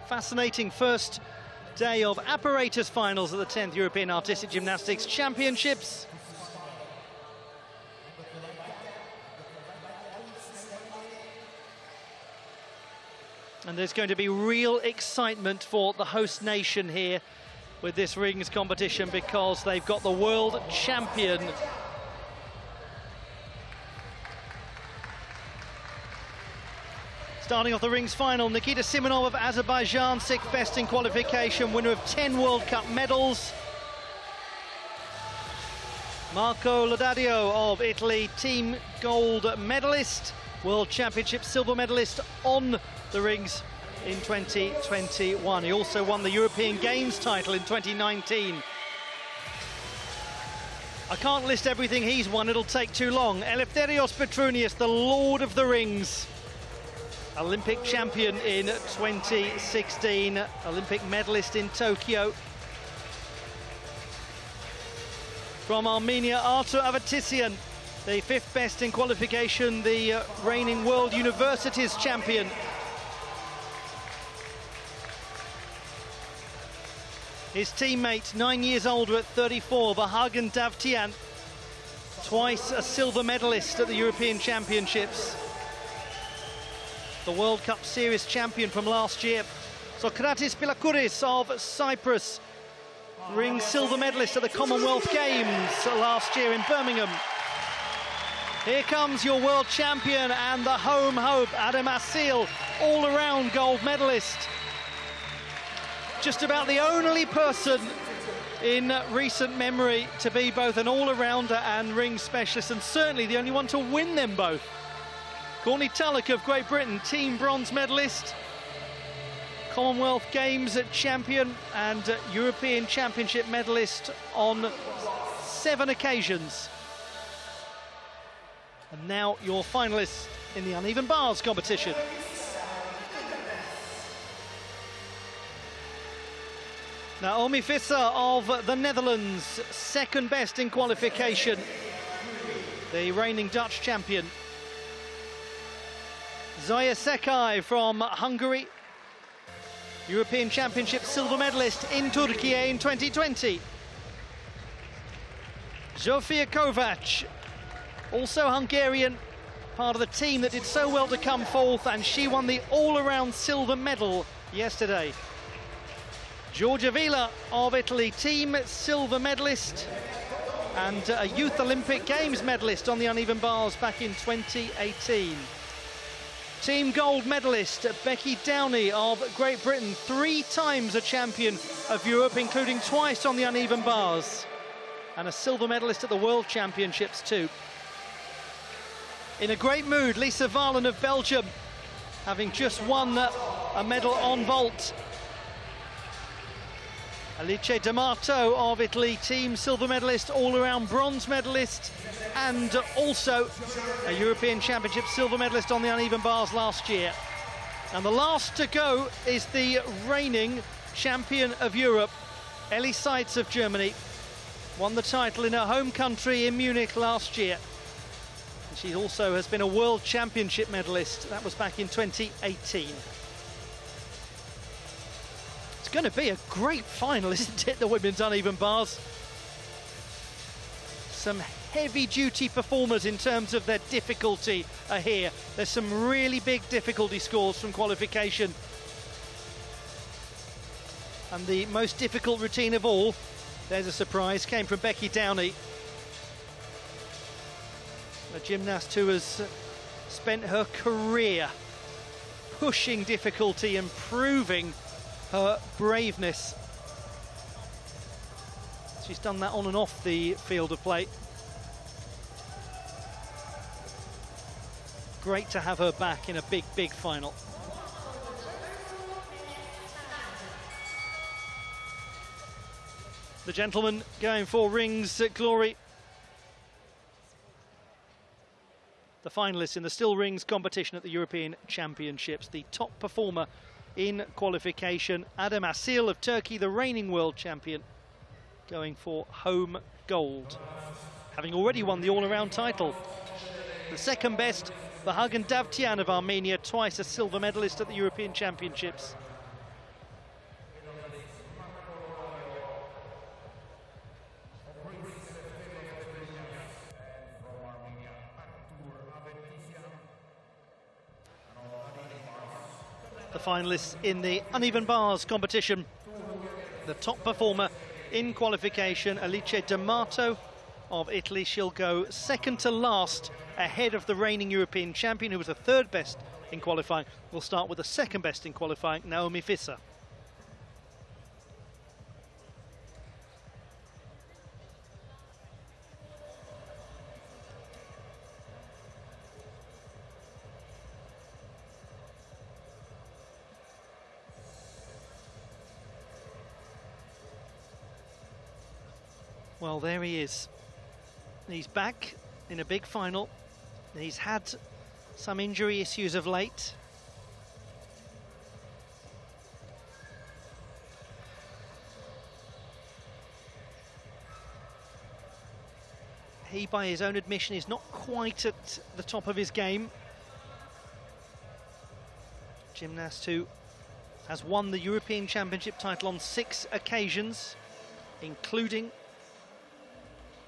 Fascinating first day of apparatus finals at the 10th European Artistic Gymnastics Championships. And there's going to be real excitement for the host nation here with this rings competition, because they've got the world champion. Starting off the rings final, Nikita Simonov of Azerbaijan, 6th best in qualification, winner of 10 World Cup medals. Marco Laudadio of Italy, team gold medalist, World Championship silver medalist on the rings in 2021. He also won the European Games title in 2019. I can't list everything he's won, it'll take too long. Eleftherios Petrounias, the Lord of the Rings. Olympic champion in 2016, Olympic medalist in Tokyo. From Armenia, Artur Avatisyan, the 5th best in qualification, the reigning World Universities champion. His teammate, 9 years older at 34, Vahagan Davtyan, twice a silver medalist at the European Championships. The World Cup Series champion from last year. Sokratis Pilakouris of Cyprus, ring silver medalist at the Commonwealth Games last year in Birmingham. Here comes your world champion and the home hope, Adam Asil, all-around gold medalist. Just about the only person in recent memory to be both an all-arounder and ring specialist, and certainly the only one to win them both. Courtney Tulloch of Great Britain, team bronze medalist, Commonwealth Games champion and European Championship medalist on 7 occasions. And now your finalists in the uneven bars competition. Naomi Visser of the Netherlands, 2nd best in qualification, the reigning Dutch champion. Zoya Sekai from Hungary, European Championship silver medalist in Turkey in 2020. Zofia Kovac, also Hungarian, part of the team that did so well to come fourth, and she won the all-around silver medal yesterday. Giorgia Vila of Italy, team silver medalist and a Youth Olympic Games medalist on the uneven bars back in 2018. Team gold medalist Becky Downey of Great Britain, 3 times a champion of Europe, including twice on the uneven bars, and a silver medalist at the World Championships too. In a great mood, Lisa Valen of Belgium, having just won a medal on vault. Alice D'Amato of Italy, team silver medalist, all-around bronze medalist, and also a European Championship silver medalist on the uneven bars last year. And the last to go is the reigning champion of Europe, Ellie Seitz of Germany. Won the title in her home country in Munich last year. And she also has been a World Championship medalist. That was back in 2018. It's going to be a great final, isn't it, the women's uneven bars? Some heavy-duty performers in terms of their difficulty are here. There's some really big difficulty scores from qualification. And the most difficult routine of all, there's a surprise, came from Becky Downey. A gymnast who has spent her career pushing difficulty and proving her braveness. She's done that on and off the field of play. Great to have her back in a big, big final. The gentlemen going for rings glory. The finalists in the still rings competition at the European Championships. The top performer in qualification, Adam Asil of Turkey, the reigning world champion, going for home gold, having already won the all-around title. The 2nd best, Vahagan Davtyan of Armenia, twice a silver medalist at the European Championships. the finalists in the uneven bars competition. The top performer in qualification, Alice D'Amato of Italy. She'll go second to last, ahead of the reigning European champion, who was the third best in qualifying. We'll start with the second best in qualifying, Naomi Visser. Well, there he is. He's back in a big final. He's had some injury issues of late. He, by his own admission, is not quite at the top of his game. Gymnast who has won the European Championship title on 6 occasions, including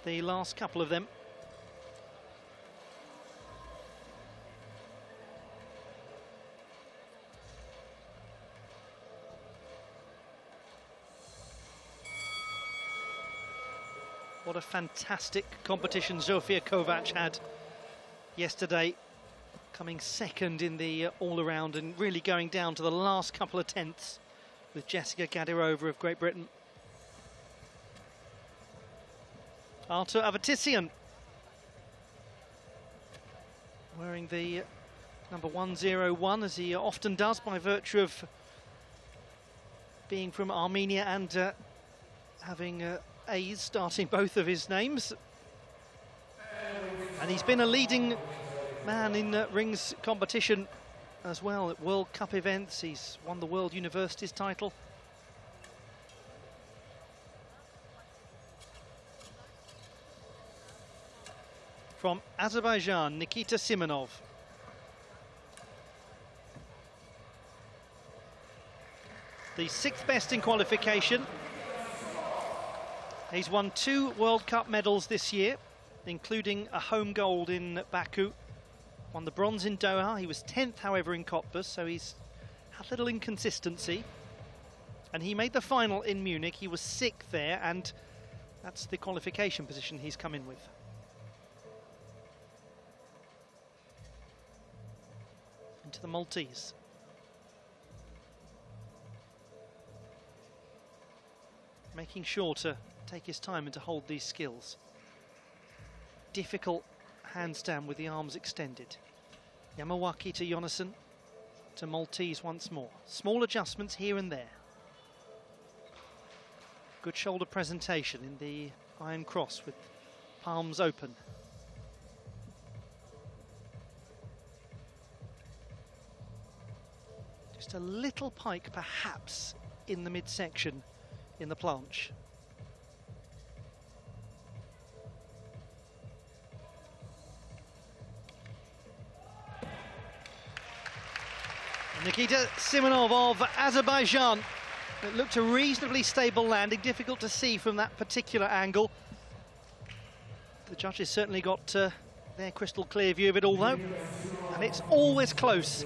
the last couple of them. What a fantastic competition Zofia Kovac had yesterday, coming second in the all-around and really going down to the last couple of tenths with Jessica Gadirova of Great Britain. Artur Avetissian wearing the number 101, as he often does by virtue of being from Armenia and having A's starting both of his names. And he's been a leading man in rings competition as well at World Cup events. He's won the World Universities title. From Azerbaijan, Nikita Simonov. The 6th best in qualification. He's won 2 World Cup medals this year, including a home gold in Baku. Won the bronze in Doha. He was 10th, however, in Cottbus, so he's had a little inconsistency. And he made the final in Munich. He was 6th there, and that's the qualification position he's come in with. Into the Maltese. Making sure to take his time and to hold these skills. Difficult handstand with the arms extended. Yamawaki to Jonasson, to Maltese once more. Small adjustments here and there. Good shoulder presentation in the iron cross with palms open. Just a little pike perhaps in the midsection in the planche. Nikita Simonov of Azerbaijan. It looked a reasonably stable landing, difficult to see from that particular angle. The judges certainly got their crystal clear view of it all though, and it's always close.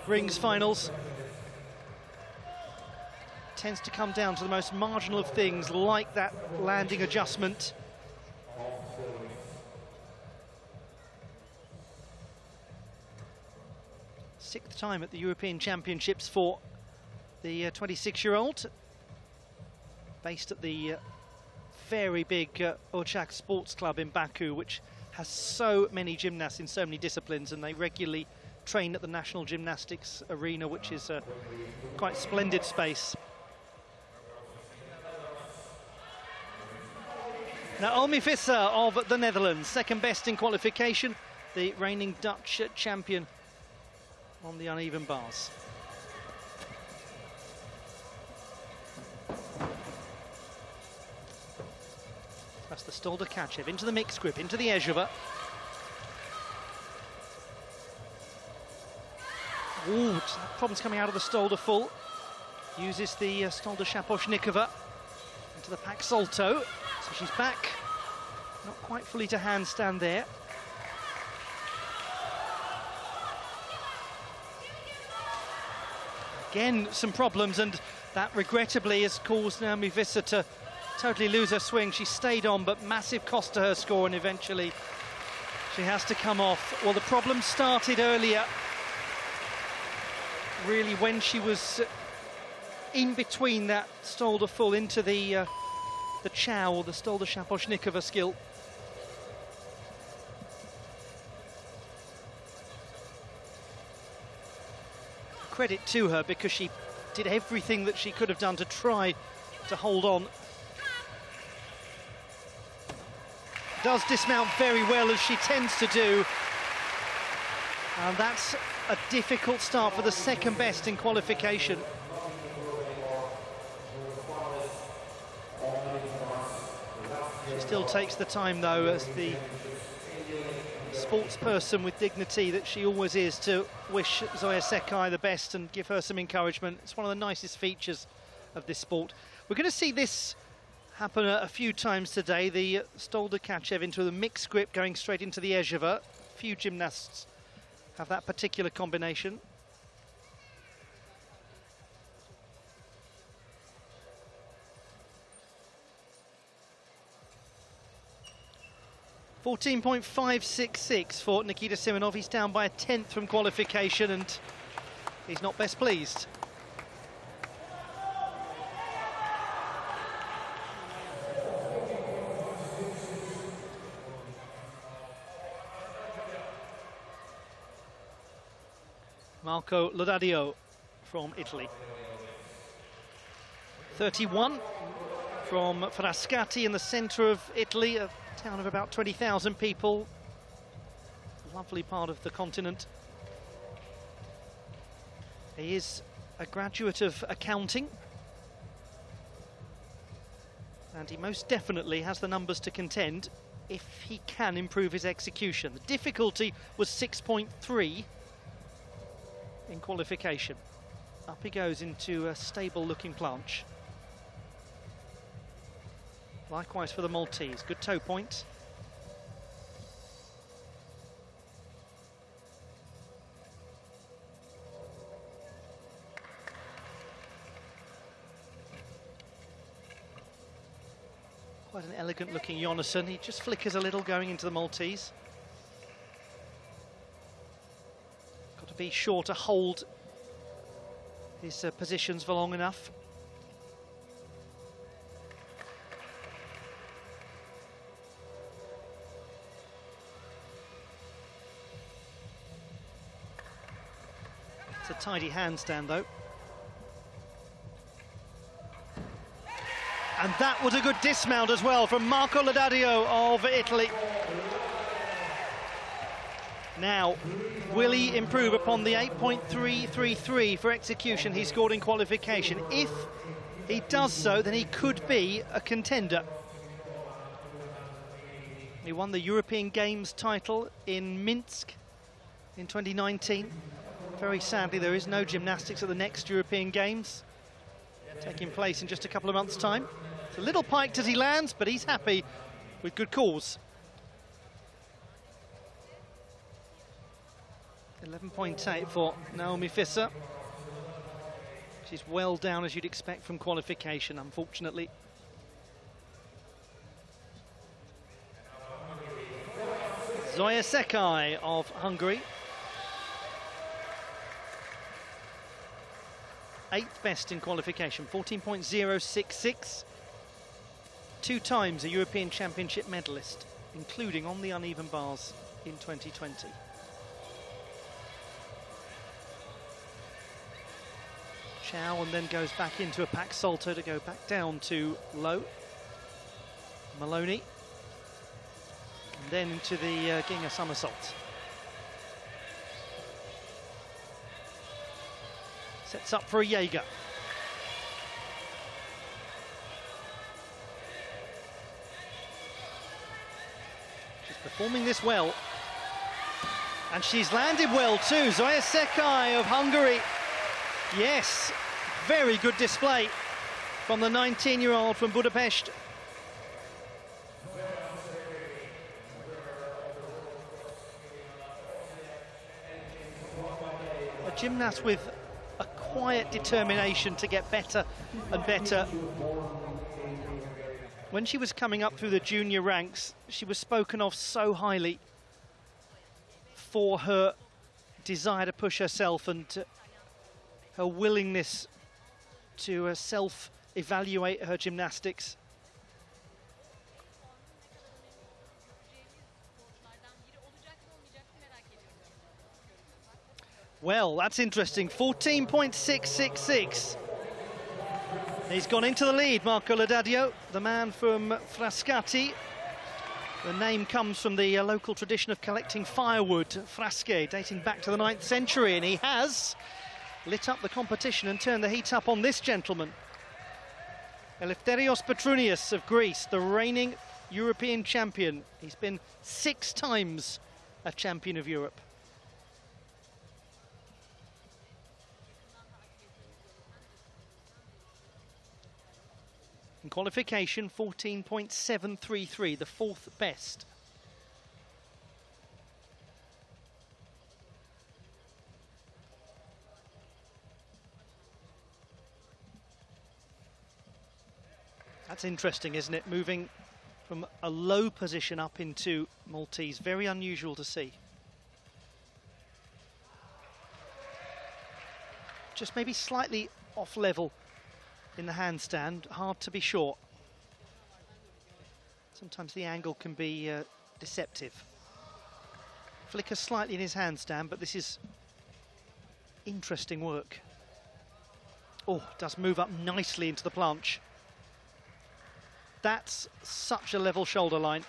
Rings finals tends to come down to the most marginal of things, like that landing adjustment. Sixth time at the European Championships for the 26-year-old, based at the very big Ochak Sports Club in Baku, which has so many gymnasts in so many disciplines, and they regularly train at the National Gymnastics Arena, which is a quite splendid space. Naomi Visser of the Netherlands, second best in qualification, the reigning Dutch champion on the uneven bars. That's the Stolder Kachev into the mixed grip, into the Ezhova. Ooh, problems coming out of the Stolder full. Uses the Stolder Shaposhnikova into the Pak Salto. So she's back, not quite fully to handstand there. Again, some problems, and that regrettably has caused Naomi Visser to totally lose her swing. She stayed on, but massive cost to her score, and eventually she has to come off. Well, the problem started earlier, really, when she was in between that Stolder full into the chow, or the Stolder Shaposhnikova skill. Credit to her, because she did everything that she could have done to try to hold on. Does dismount very well, as she tends to do. And that's a difficult start for the second best in qualification. She still takes the time, though, as the sports person with dignity that she always is, to wish Zoya Sekai the best and give her some encouragement. It's one of the nicest features of this sport. We're going to see this happen a few times today. The Stolder Kachev into the mixed grip, going straight into the Ezheva. Few gymnasts have that particular combination. .566 for Nikita Simonov. He's down by a tenth from qualification, and he's not best pleased. Marco Lodadio from Italy. 31 from Frascati, in the centre of Italy, a town of about 20,000 people. Lovely part of the continent. He is a graduate of accounting, and he most definitely has the numbers to contend if he can improve his execution. The difficulty was 6.3 in qualification. Up he goes into a stable looking planche. Likewise for the Maltese, good toe point. Quite an elegant looking Jonasson. He just flickers a little going into the Maltese. Got to be sure to hold his positions for long enough. It's a tidy handstand, though. And that was a good dismount as well from Marco Lodadio of Italy. Now, will he improve upon the 8.333 for execution he scored in qualification? If he does so, then he could be a contender. He won the European Games title in Minsk in 2019. Very sadly, there is no gymnastics at the next European Games, taking place in just a couple of months' time. It's a little piked as he lands, but he's happy with good cause. 11.8 for Naomi Visser. She's well down, as you'd expect from qualification, unfortunately. Zoya Sekai of Hungary. 8th best in qualification, 14.066. 2 times a European Championship medalist, including on the uneven bars in 2020. Chow, and then goes back into a pack salto to go back down to low. Maloney. And then into the Ginga somersault. Sets up for a Jaeger. She's performing this well. And she's landed well too. Zoya Sekai of Hungary. Yes, very good display from the 19-year-old from Budapest. A gymnast with a quiet determination to get better and better. When she was coming up through the junior ranks, she was spoken of so highly for her desire to push herself and her willingness to self-evaluate her gymnastics. Well, that's interesting. 14.666. He's gone into the lead, Marco Laudadio, the man from Frascati. The name comes from the local tradition of collecting firewood, frasche, dating back to the 9th century, and he has lit up the competition and turned the heat up on this gentleman. Eleftherios Petrounias of Greece, the reigning European champion. He's been 6 times a champion of Europe. In qualification, 14.733, the 4th best. That's interesting, isn't it? Moving from a low position up into Maltese. Very unusual to see. Just maybe slightly off level in the handstand, hard to be sure. Sometimes the angle can be deceptive. Flickers slightly in his handstand, but this is interesting work. Oh, does move up nicely into the planche. That's such a level shoulder line.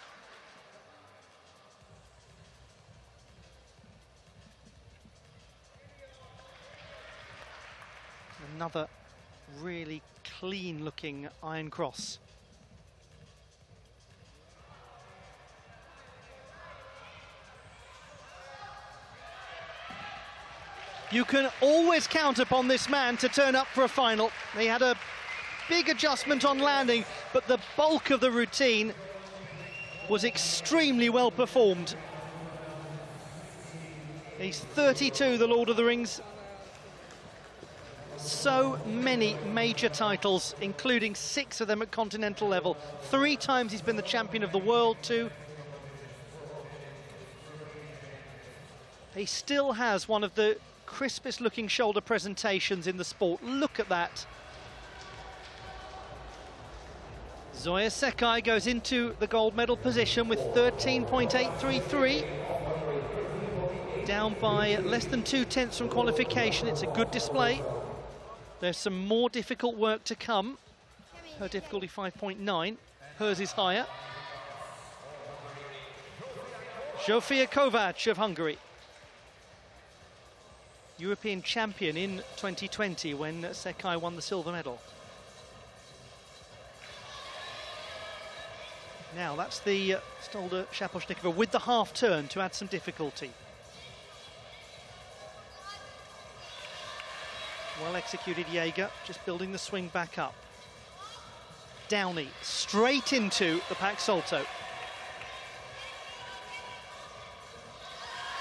Another really clean looking iron cross. You can always count upon this man to turn up for a final. He had a big adjustment on landing, but the bulk of the routine was extremely well performed. He's 32, the Lord of the Rings. So many major titles, including 6 of them at continental level. 3 times he's been the champion of the world too. He still has one of the crispest looking shoulder presentations in the sport. Look at that. Zoya Sekai goes into the gold medal position with 13.833. Down by less than 2/10 from qualification. It's a good display. There's some more difficult work to come. Her difficulty 5.9. Hers is higher. Zsofia Kovács of Hungary. European champion in 2020 when Sekai won the silver medal. Now that's the Stolda Shaposhnikova with the half turn to add some difficulty. Well executed Jaeger, just building the swing back up. Downey straight into the Pax Salto.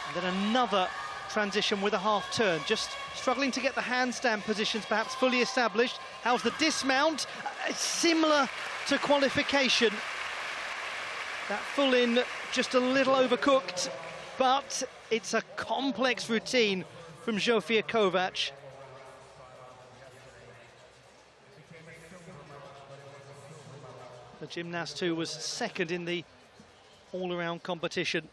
And then another transition with a half turn, just struggling to get the handstand positions perhaps fully established. How's the dismount? Similar to qualification. That full in just a little overcooked, but it's a complex routine from Zsofia Kovács. The gymnast who was second in the all-around competition.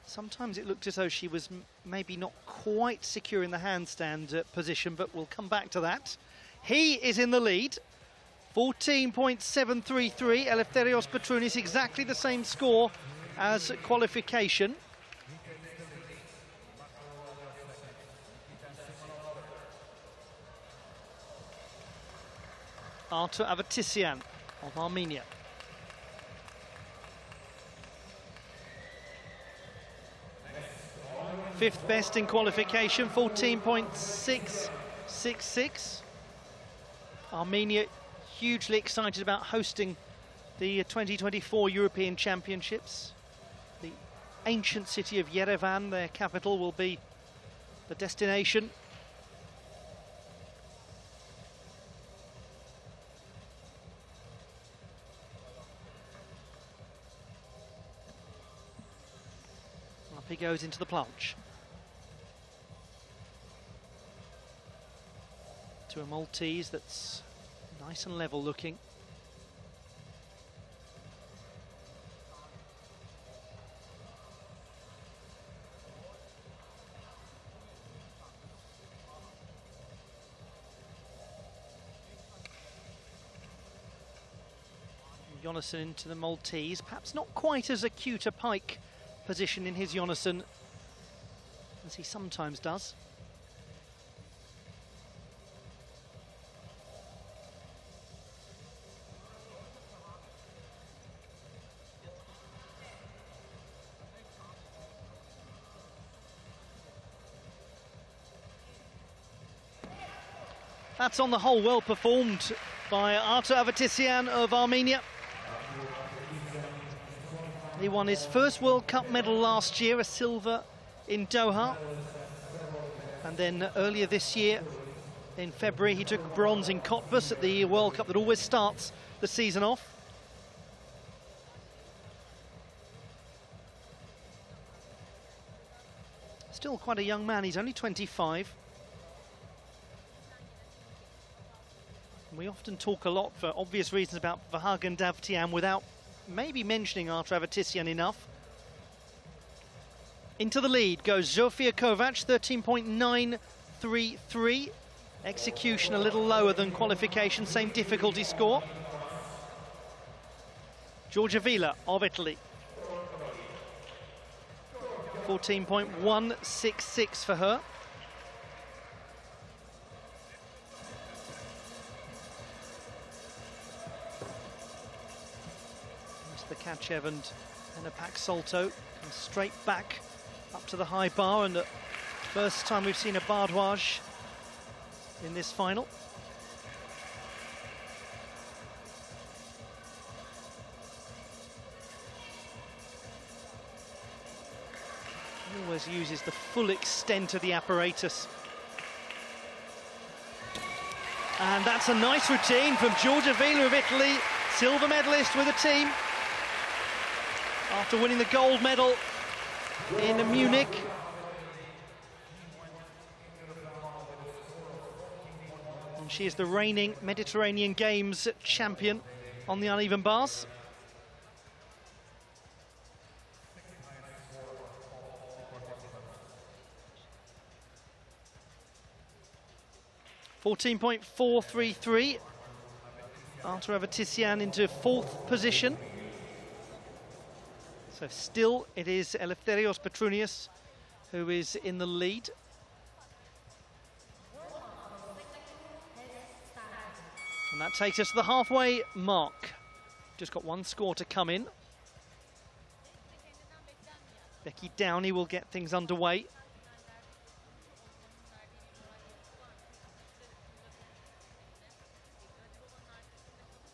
Sometimes it looked as though she was maybe not quite secure in the handstand position, but we'll come back to that. He is in the lead. 14.733, Eleftherios Petrounias, exactly the same score as qualification. Artur Avatisyan of Armenia. Fifth best in qualification, 14.666. Armenia hugely excited about hosting the 2024 European Championships. The ancient city of Yerevan, their capital, will be the destination. Up he goes into the planche. To a Maltese that's nice and level looking. Jonasson into the Maltese, perhaps not quite as acute a pike position in his Jonasson as he sometimes does. That's on the whole well performed by Artur Avatisyan of Armenia. He won his first World Cup medal last year, a silver in Doha. And then earlier this year, in February, he took bronze in Cottbus at the World Cup that always starts the season off. Still quite a young man, he's only 25. We often talk a lot, for obvious reasons, about Vahagan Davtyan without maybe mentioning Artur Avatisyan enough. Into the lead goes Zofia Kovac, 13.933. Execution a little lower than qualification, same difficulty score. Giorgia Vila of Italy. 14.166 for her. The Kachev and Enapak Solto comes straight back up to the high bar, and the first time we've seen a bardwage in this final. He always uses the full extent of the apparatus. And that's a nice routine from Giorgia Vila of Italy, silver medalist with the team. After winning the gold medal in Munich. And she is the reigning Mediterranean Games champion on the uneven bars. .433. Artur Avatisyan into fourth position. So still it is Eleftherios Petrounias who is in the lead. And that takes us to the halfway mark. Just got one score to come in. Becky Downey will get things underway.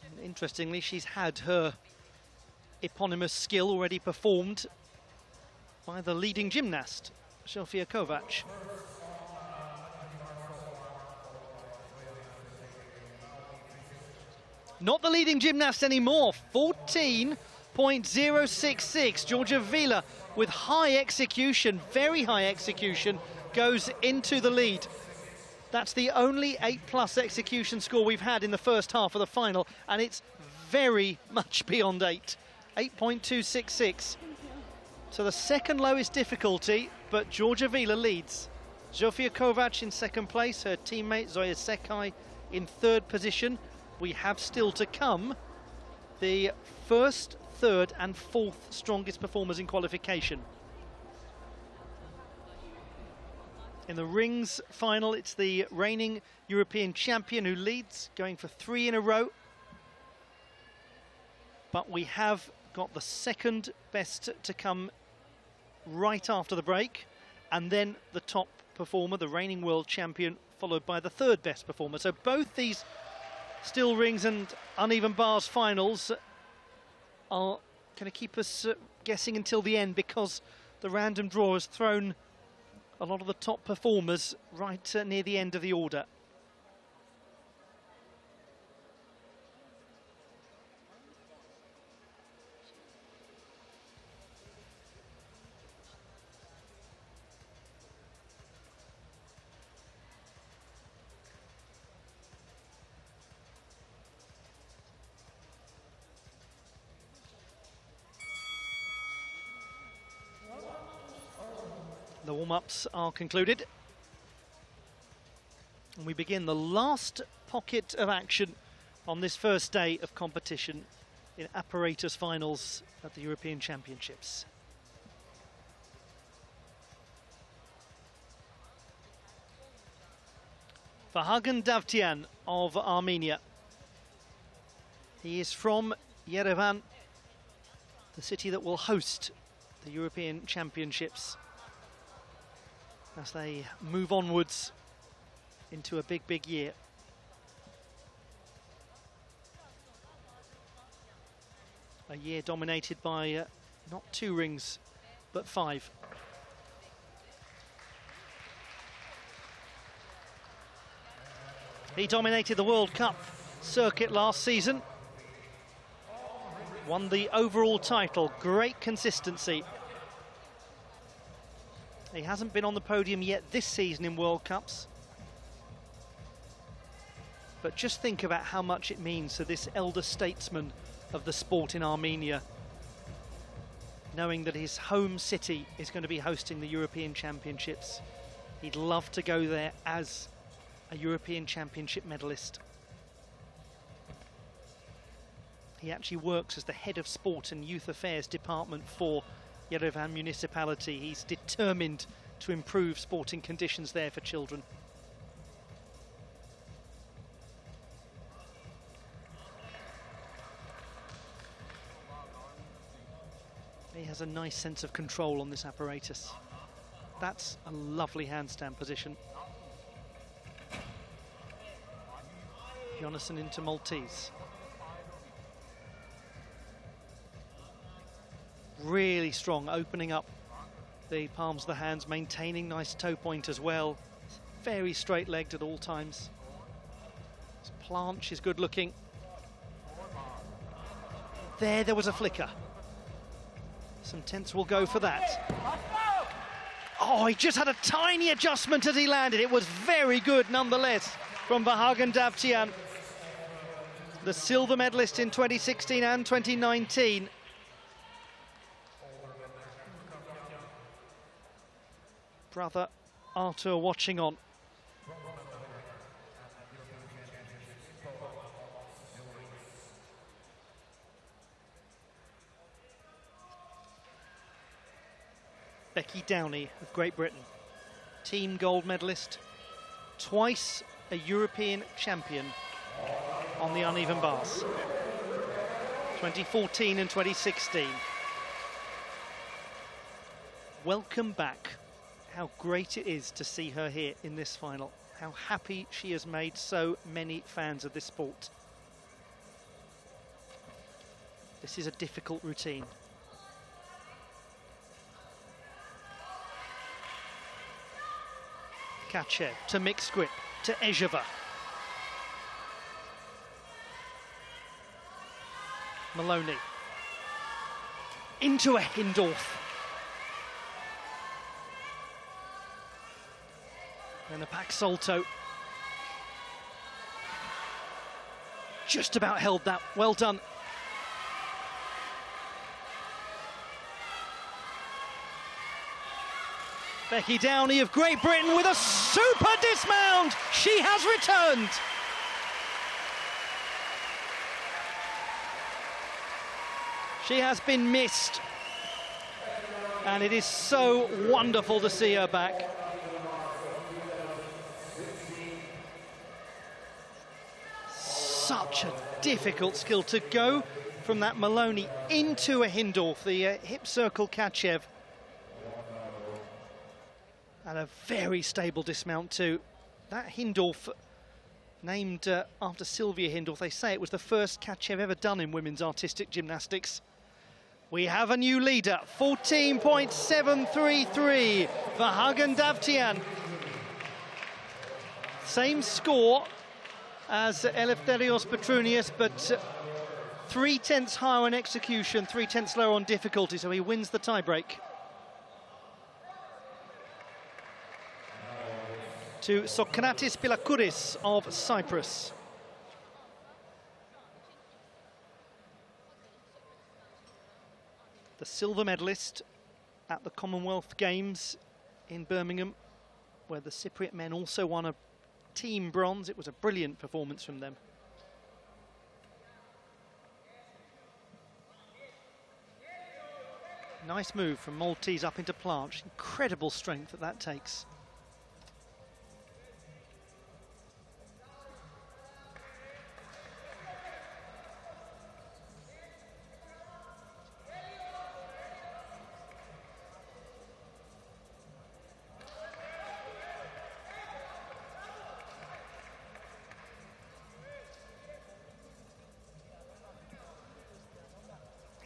And interestingly, she's had her eponymous skill already performed by the leading gymnast, Zofia Kovac. Not the leading gymnast anymore, 14.066. Giorgia Vila with high execution, very high execution, goes into the lead. That's the only 8+ execution score we've had in the first half of the final, and it's very much beyond 8. 8.266. So the second lowest difficulty, but Giorgia Vila leads. Zofia Kovac in second place, her teammate Zoya Sekai in third position. We have still to come the first, third and fourth strongest performers in qualification. In the rings final, it's the reigning European champion who leads, going for 3 in a row. But we have got the second best to come right after the break, and then the top performer, the reigning world champion, followed by the third best performer. So both these still rings and uneven bars finals are going to keep us guessing until the end, because the random draw has thrown a lot of the top performers right near the end of the order. The warm-ups are concluded, and we begin the last pocket of action on this first day of competition in apparatus finals at the European Championships. Vahagan Davtyan of Armenia. He is from Yerevan, the city that will host the European Championships as they move onwards into a big, big year. A year dominated by not 2 rings, but 5. He dominated the World Cup circuit last season, won the overall title, great consistency. He hasn't been on the podium yet this season in World Cups. But just think about how much it means to this elder statesman of the sport in Armenia, knowing that his home city is going to be hosting the European Championships. He'd love to go there as a European Championship medalist. He actually works as the head of sport and youth affairs department for Yerevan municipality. He's determined to improve sporting conditions there for children. He has a nice sense of control on this apparatus. That's a lovely handstand position. Jonasson into Maltese. Really strong, opening up the palms of the hands, maintaining nice toe point as well. Very straight-legged at all times. His planche is good looking. There was a flicker. Some tenths will go for that. Oh, he just had a tiny adjustment as he landed. It was very good nonetheless from Vahagan Davtyan, the silver medalist in 2016 and 2019. Brother Artur watching on. Becky Downey of Great Britain, team gold medalist, twice a European champion on the uneven bars, 2014 and 2016. Welcome back. How great it is to see her here in this final. How happy she has made so many fans of this sport. This is a difficult routine. Kachev to mixed grip, to Ejeva. Maloney. Into a Hindorf. And a back salto. Just about held that. Well done. Becky Downey of Great Britain with a super dismount. She has returned. She has been missed. And it is so wonderful to see her back. Such a difficult skill to go from that Maloney into a Hindorf, the hip circle Kachev. And a very stable dismount too. That Hindorf, named after Sylvia Hindorf, they say it was the first Kachev ever done in women's artistic gymnastics. We have a new leader, 14.733 for Hagen Davtyan. Same score as Eleftherios Petrounias, but 3/10 higher on execution, 3/10 lower on difficulty, so he wins the tiebreak. To Sokratis Pilakouris of Cyprus. The silver medalist at the Commonwealth Games in Birmingham, where the Cypriot men also won a team bronze. It was a brilliant performance from them. Nice move from Maltese up into Planche. Incredible strength that takes.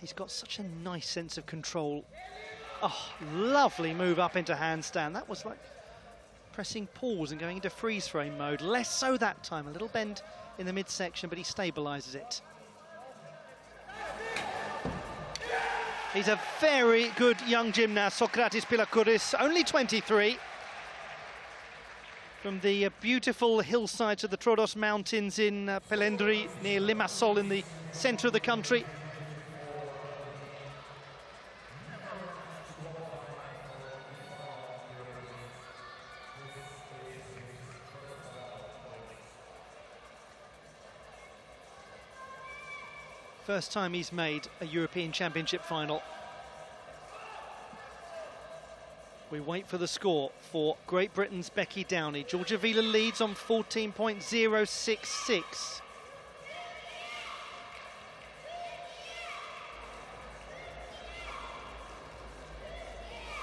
He's got such a nice sense of control. Oh, lovely move up into handstand. That was like pressing pause and going into freeze frame mode. Less so that time, a little bend in the midsection, but he stabilizes it. He's a very good young gymnast, Sokratis Pilakouris, only 23. From the beautiful hillsides of the Troodos Mountains in Pelendri, near Limassol in the centre of the country. First time he's made a European Championship final. We wait for the score for Great Britain's Becky Downey. Georgia Vila leads on 14.066.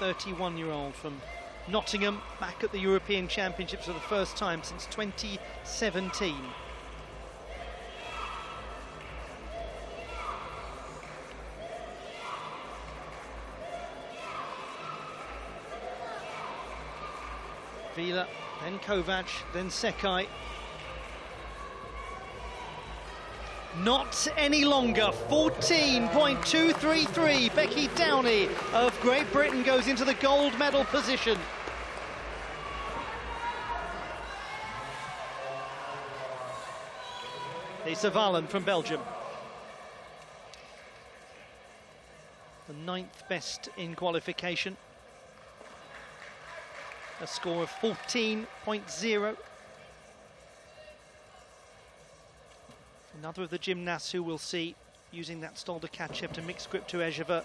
The 31-year-old from Nottingham, back at the European Championships for the first time since 2017. Vila, then Kovac, then Sekai. Not any longer, 14.233. Becky Downey of Great Britain goes into the gold medal position. Lisa Valen from Belgium. The 9th best in qualification. A score of 14.0. Another of the gymnasts who we'll see using that Stolda Kachev to mix grip to Ejeva.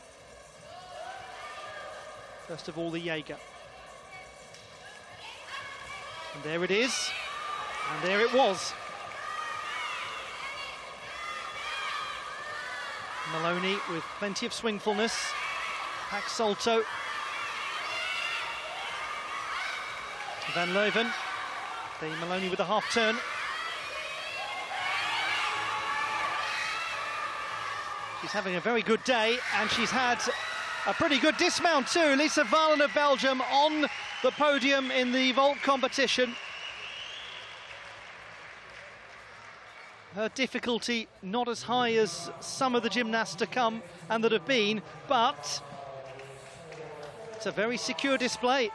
First of all, the Jaeger. And there it is. And there it was. Maloney with plenty of swingfulness. Pax Salto. Van Leuven, the Maloney with a half turn. She's having a very good day, and she's had a pretty good dismount too. Lisa Valen of Belgium on the podium in the vault competition. Her difficulty not as high as some of the gymnasts to come and that have been, but it's a very secure display.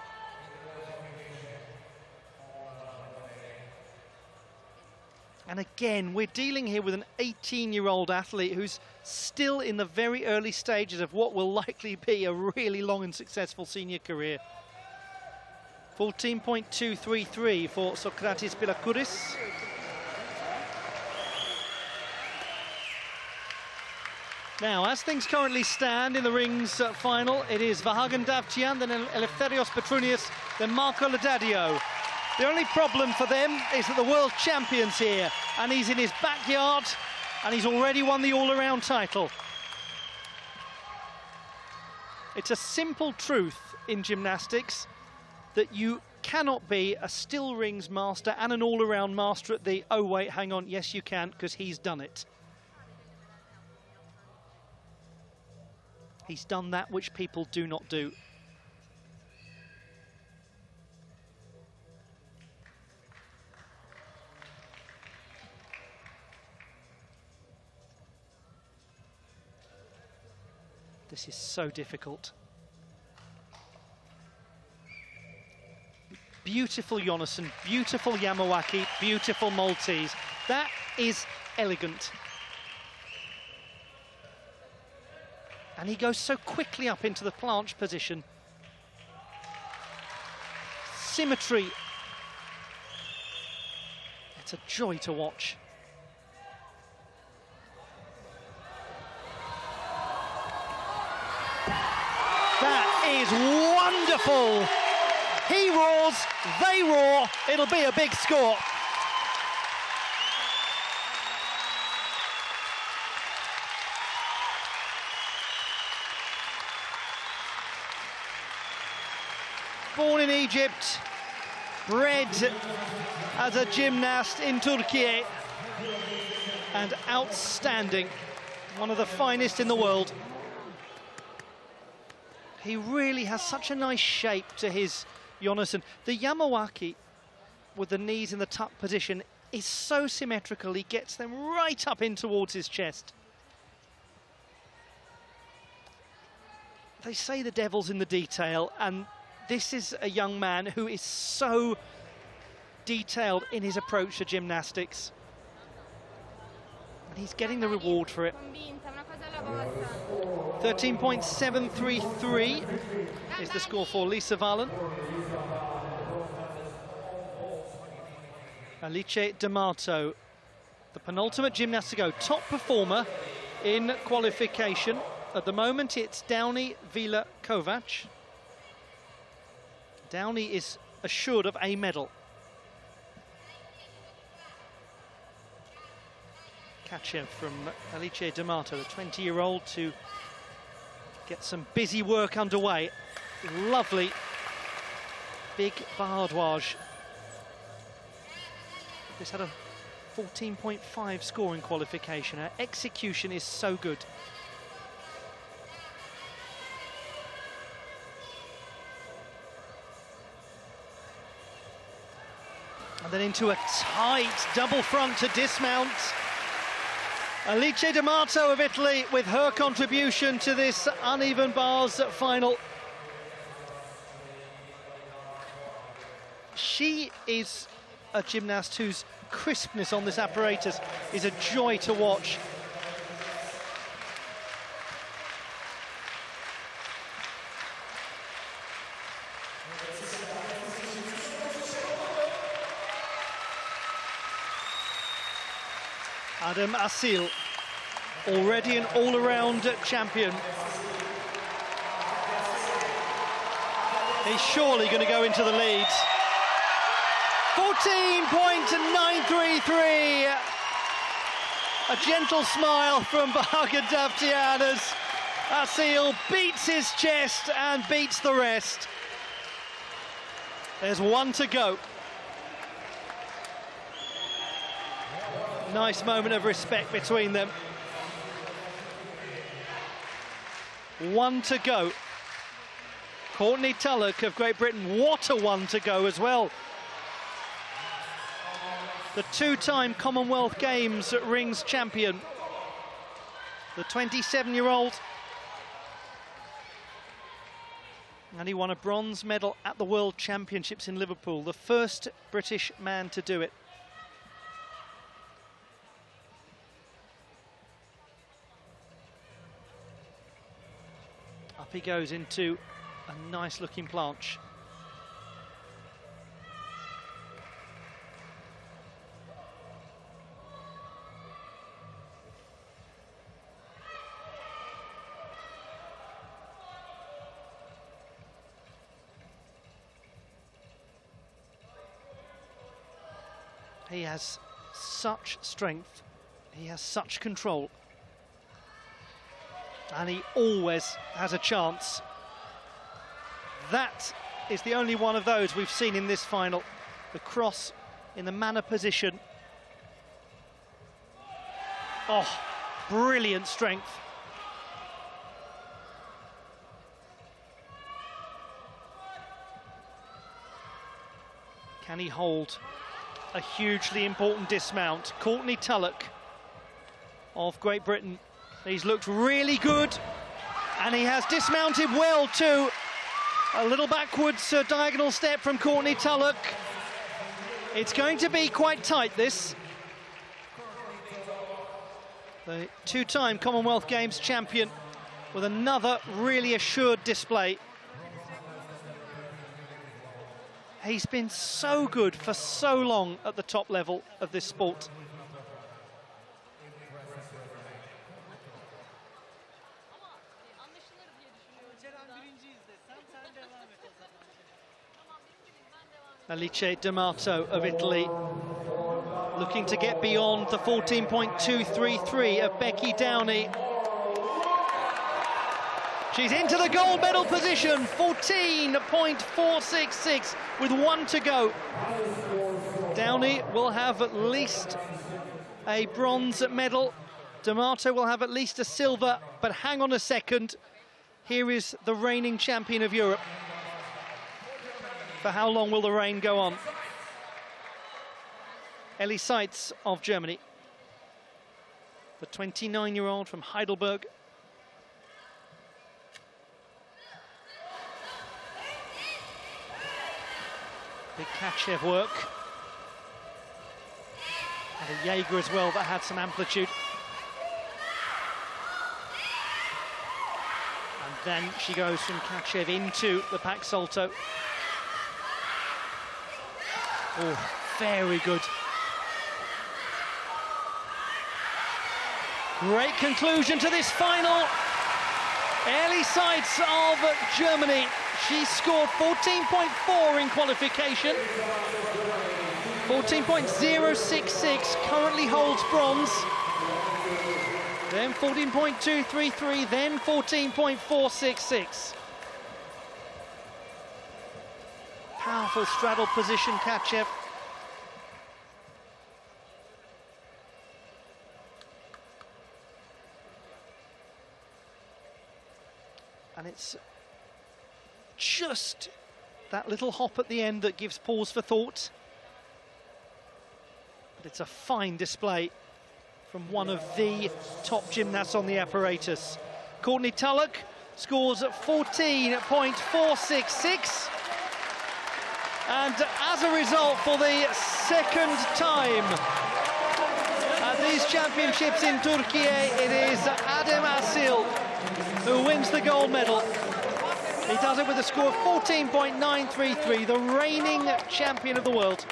And again, we're dealing here with an 18-year-old athlete who's still in the very early stages of what will likely be a really long and successful senior career. 14.233 for Sokratis Pilakouris. Now, as things currently stand in the rings final, it is Hagen Davtyan, then Eleftherios Petrounias, then Marco Lodadio. The only problem for them is that the world champion's here, and he's in his backyard, and he's already won the all-around title. It's a simple truth in gymnastics that you cannot be a still rings master and an all-around master at the, oh wait, hang on, yes you can, because he's done it. He's done that which people do not do. This is so difficult. Beautiful Jonassen, beautiful Yamawaki, beautiful Maltese. That is elegant. And he goes so quickly up into the planche position. Symmetry. It's a joy to watch. That is wonderful. He roars, they roar, it'll be a big score. Born in Egypt, bred as a gymnast in Turkey, and outstanding, one of the finest in the world. He really has such a nice shape to his Jonassen. The Yamawaki, with the knees in the tuck position, is so symmetrical. He gets them right up in towards his chest. They say the devil's in the detail, and this is a young man who is so detailed in his approach to gymnastics. And he's getting the reward for it. 13.733 is the score for Lisa Valen. Alice D'Amato, the penultimate gymnast to go, top performer in qualification. At the moment, it's Downey Vila Kovac. Downey is assured of a medal. Catch from Alice D'Amato, the 20-year-old, to get some busy work underway. Lovely big bardouage. This had a 14.5 score in qualification. Her execution is so good. And then into a tight double front to dismount. Alice D'Amato of Italy with her contribution to this uneven bars final. She is a gymnast whose crispness on this apparatus is a joy to watch. Adam Asil, already an all-around champion. He's surely going to go into the lead. 14.933. A gentle smile from Vahagan Davtyan as Asil beats his chest and beats the rest. There's one to go. Nice moment of respect between them. One to go. Courtney Tulloch of Great Britain, what a one to go as well. The two-time Commonwealth Games rings champion. The 27-year-old. And he won a bronze medal at the World Championships in Liverpool, the first British man to do it. Up he goes into a nice looking planche. He has such strength, he has such control. And he always has a chance. That is the only one of those we've seen in this final. The cross in the manner position. Oh, brilliant strength. Can he hold a hugely important dismount? Courtney Tulloch of Great Britain. He's looked really good, and he has dismounted well too. A little backwards diagonal step from Courtney Tulloch. It's going to be quite tight, this. The two-time Commonwealth Games champion with another really assured display. He's been so good for so long at the top level of this sport. Alice D'Amato of Italy looking to get beyond the 14.233 of Becky Downey. She's into the gold medal position, 14.466 with 1 to go. Downey will have at least a bronze medal. D'Amato will have at least a silver, but hang on a second. Here is the reigning champion of Europe. For how long will the reign go on? Ellie Seitz of Germany. The 29-year-old from Heidelberg. Big Kachev work. And a Jaeger as well that had some amplitude. And then she goes from Kachev into the Pax Salto. Oh, very good. Great conclusion to this final. Ellie Seitz of Germany. She scored 14.4 in qualification. 14.066, currently holds bronze. Then 14.233, then 14.466. Powerful straddle position, Kachev. And it's just that little hop at the end that gives pause for thought. But it's a fine display from one of the top gymnasts on the apparatus. Courtney Tulloch scores at 14.466. And as a result, for the second time at these championships in Turkey, it is Adem Asil who wins the gold medal. He does it with a score of 14.933, the reigning champion of the world.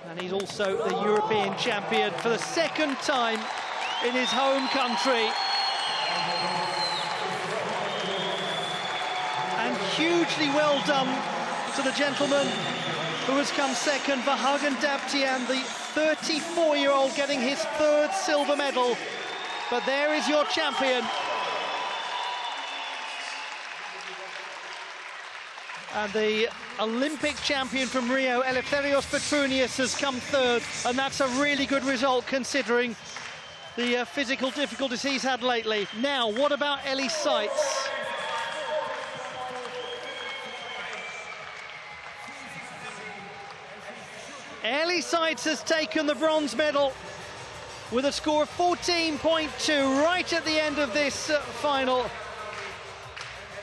And he's also the European champion for the second time in his home country. And hugely well done to the gentleman who has come second, Verhagen Davtian, the 34-year-old getting his third silver medal. But there is your champion. And the Olympic champion from Rio, Eleftherios Petrounias, has come third, and that's a really good result considering the physical difficulties he's had lately. Now, what about Ellie Seitz? Ellie Seitz has taken the bronze medal with a score of 14.2 right at the end of this final.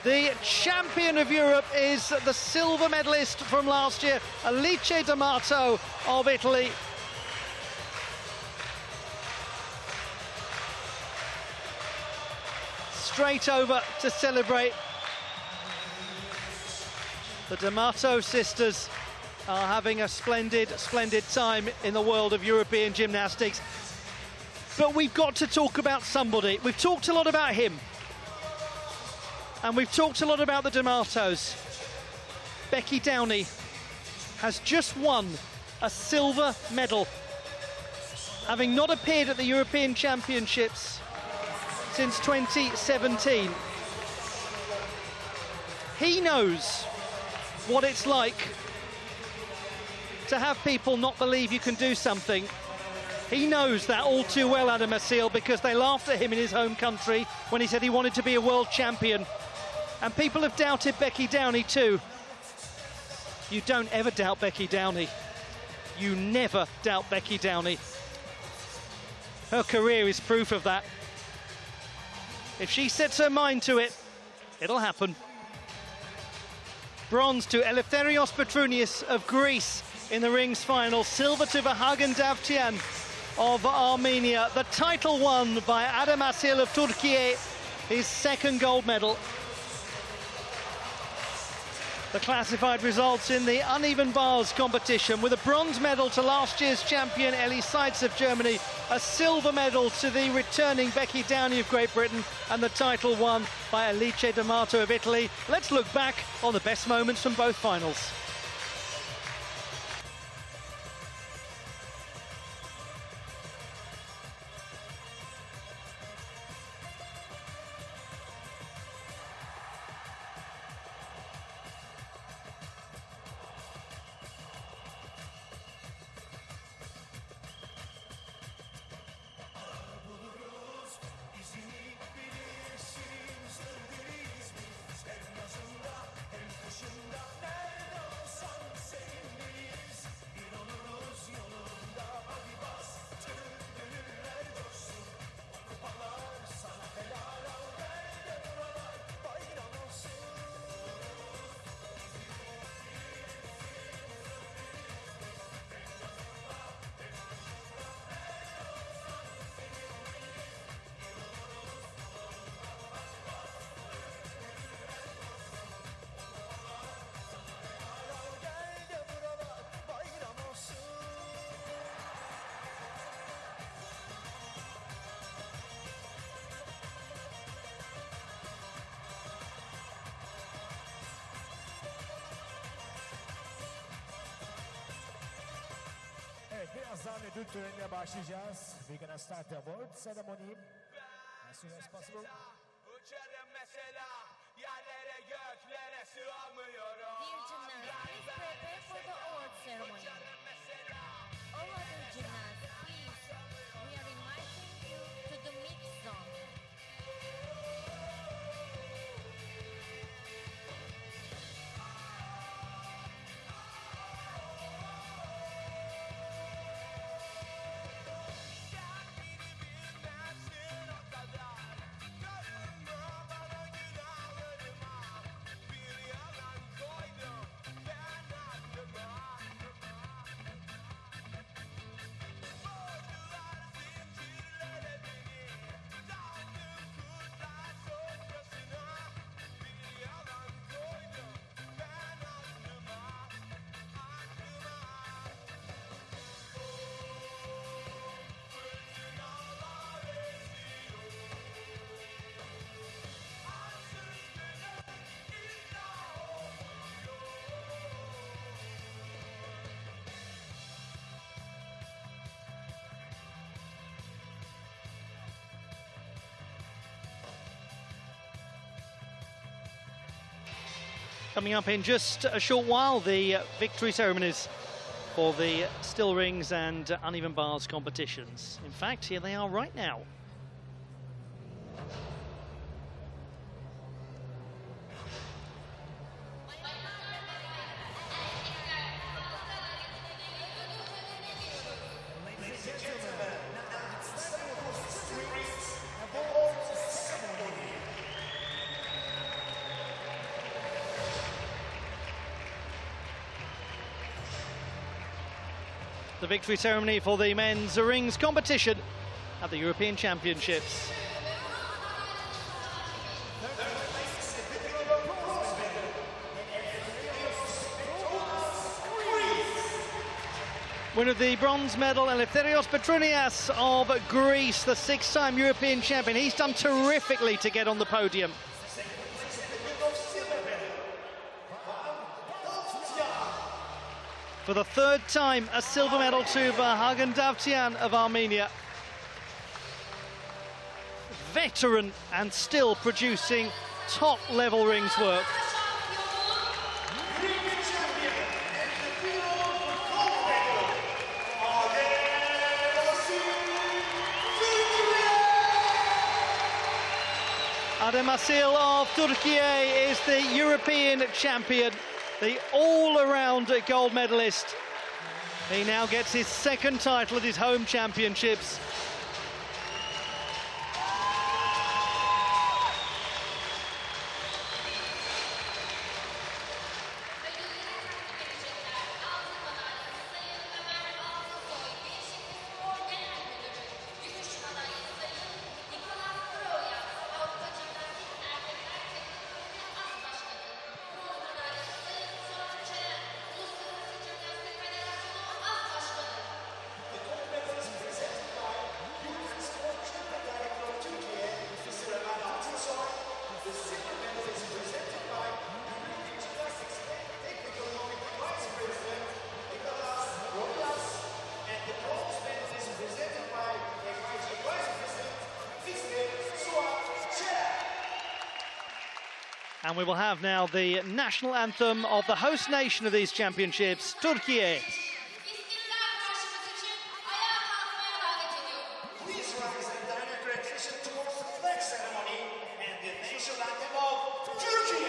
The champion of Europe is the silver medalist from last year, Alice D'Amato of Italy. Straight over to celebrate. The D'Amato sisters are having a splendid, splendid time in the world of European gymnastics. But we've got to talk about somebody. We've talked a lot about him. And we've talked a lot about the D'Amatos. Becky Downey has just won a silver medal, having not appeared at the European Championships since 2017. He knows what it's like to have people not believe you can do something. He knows that all too well, Adem Asil, because they laughed at him in his home country when he said he wanted to be a world champion. And people have doubted Becky Downey too. You don't ever doubt Becky Downey. You never doubt Becky Downey. Her career is proof of that. If she sets her mind to it, it'll happen. Bronze to Eleftherios Petrounias of Greece in the rings final. Silver to Vahagan Davtyan of Armenia. The title won by Adem Asil of Turkey, his second gold medal. The classified results in the uneven bars competition, with a bronze medal to last year's champion Ellie Seitz of Germany, a silver medal to the returning Becky Downey of Great Britain, and the title won by Alice D'Amato of Italy. Let's look back on the best moments from both finals. Birazdan ödül törenine başlayacağız. We're gonna start the award ceremony as soon as possible. Uçarım mesela yerlere göklere sığamıyorum. Dear gymnasts, please prepare for the award ceremony. All other gymnasts, please, we are inviting you to the mixed zone. Coming up in just a short while, the victory ceremonies for the still rings and uneven bars competitions. In fact, here they are right now. The victory ceremony for the men's rings competition at the European Championships. Winner of the bronze medal, Eleftherios Petrounias of Greece, the six-time European champion. He's done terrifically to get on the podium. For the third time, a silver medal to Vahagan Davtyan of Armenia. Veteran and still producing top-level rings work. Adem Asil of Turkey is the European champion. the all-around gold medalist. He now gets his second title at his home championships. And we will have now the national anthem of the host nation of these championships, Turkey. Please rise and direct your attention towards the flag ceremony and the national anthem of Turkey.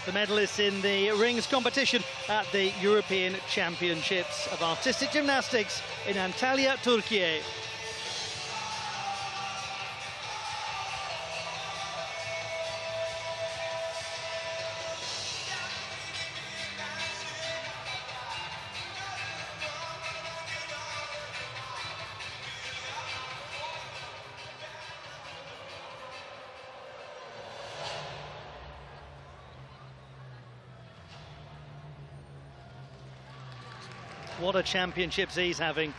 The medalists in the rings competition at the European Championships of Artistic Gymnastics in Antalya, Turkey. What a championships he's having.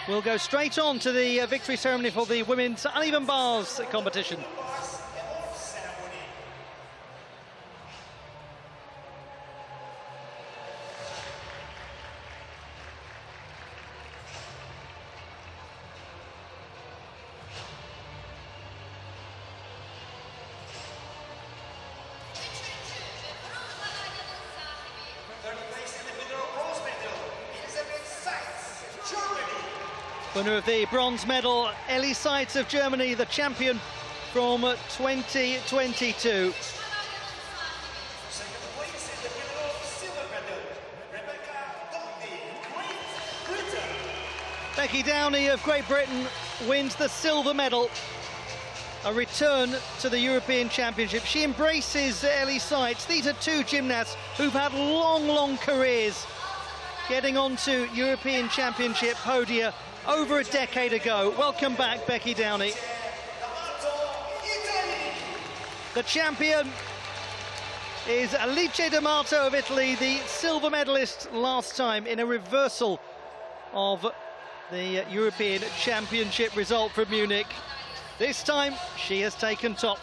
We'll go straight on to the victory ceremony for the women's uneven bars competition. Winner of the bronze medal, Ellie Seitz of Germany, the champion from 2022. Becky Downey of Great Britain wins the silver medal. A return to the European Championship. She embraces Ellie Seitz. These are two gymnasts who've had long careers, getting onto European Championship podia over a decade ago. Welcome back, Becky Downey. The champion is Alice D'Amato of Italy, the silver medalist last time in a reversal of the European Championship result from Munich. This time, she has taken top.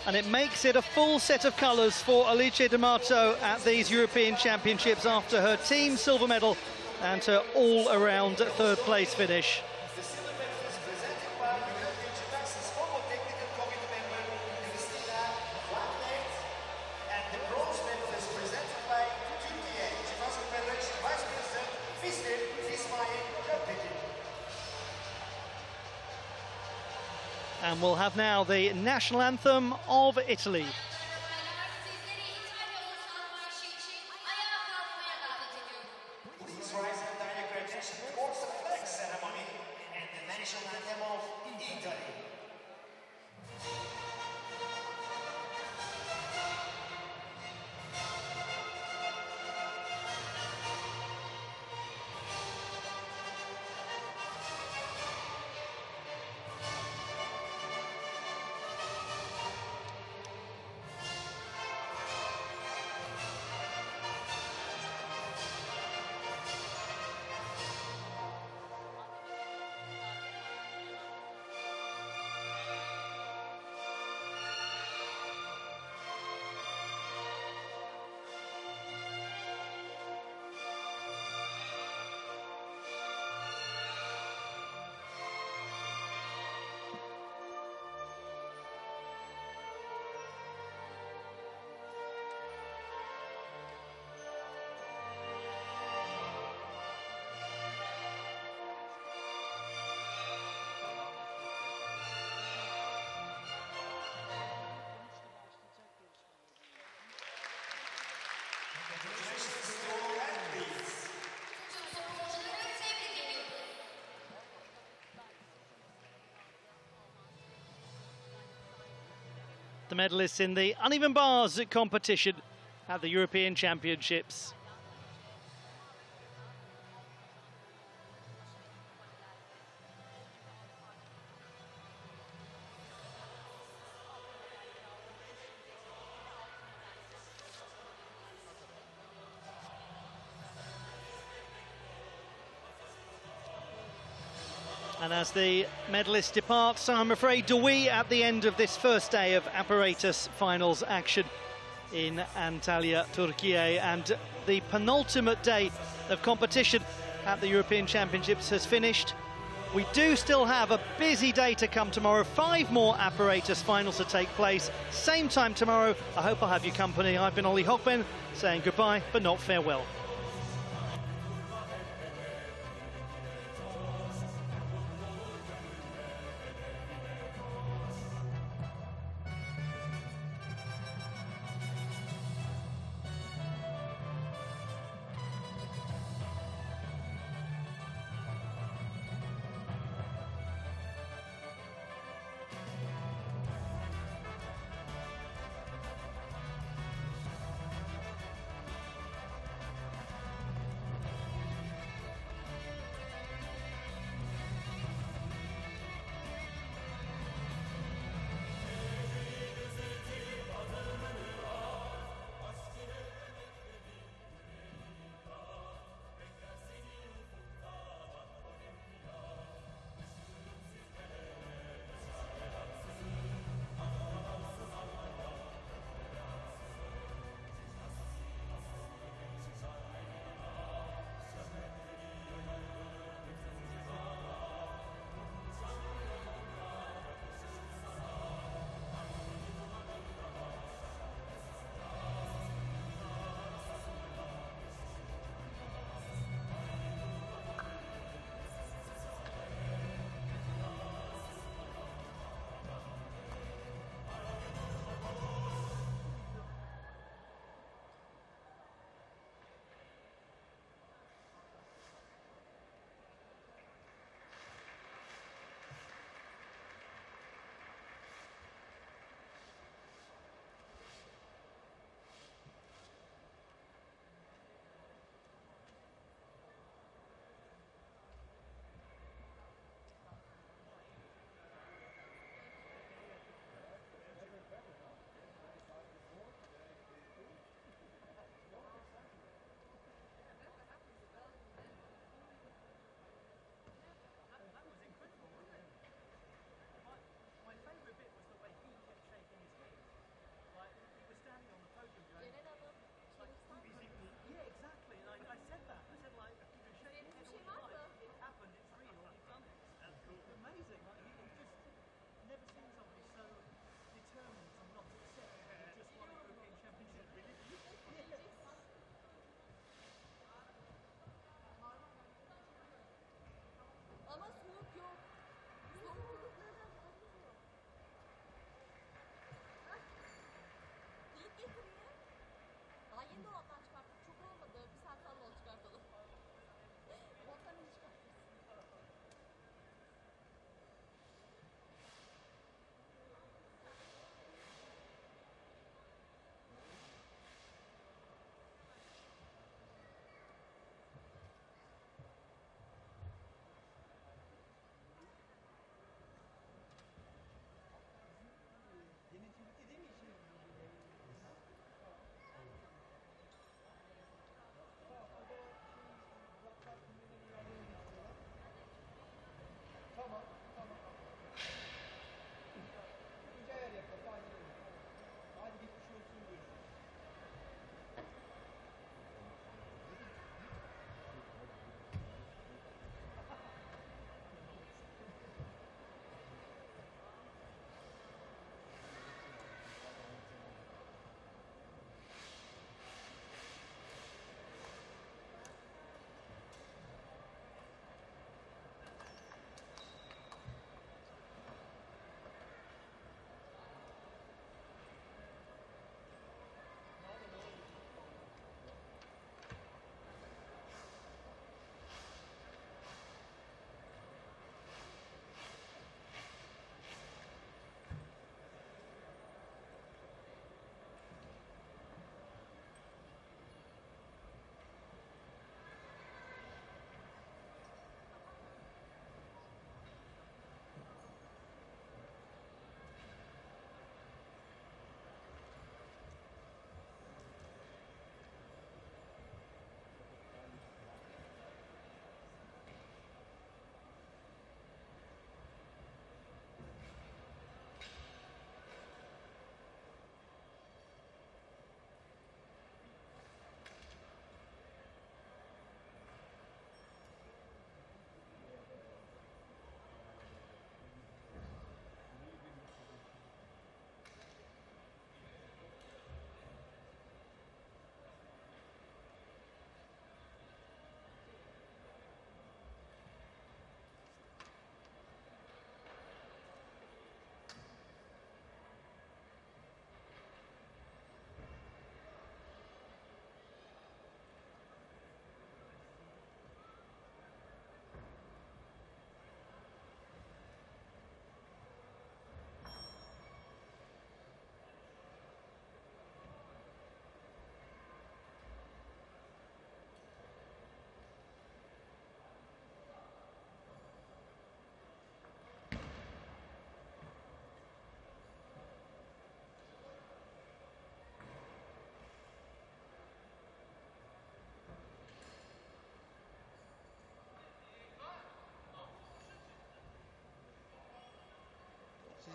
And it makes it a full set of colours for Alice D'Amato at these European Championships after her team silver medal and her all-around third place finish. The silver medal is presented by European Gymnastics former technical committee member Christina Flatnet And we'll have now the national anthem of Italy. Please rise and direct your attention towards the flag ceremony and the national anthem of Italy. The medalists in the uneven bars competition at the European Championships. And as the medalists depart, so I'm afraid do we at the end of this first day of apparatus finals action in Antalya, Turkey, and the penultimate day of competition at the European Championships has finished. We do still have a busy day to come tomorrow. 5 more apparatus finals to take place. Same time tomorrow. I hope I'll have your company. I've been Ollie Hogben, saying goodbye, but not farewell.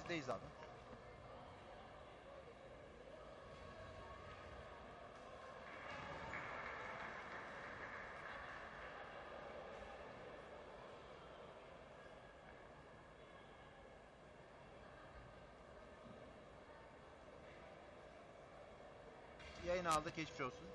Sizdeyiz abi. Yayın aldık, geçmiş olsun.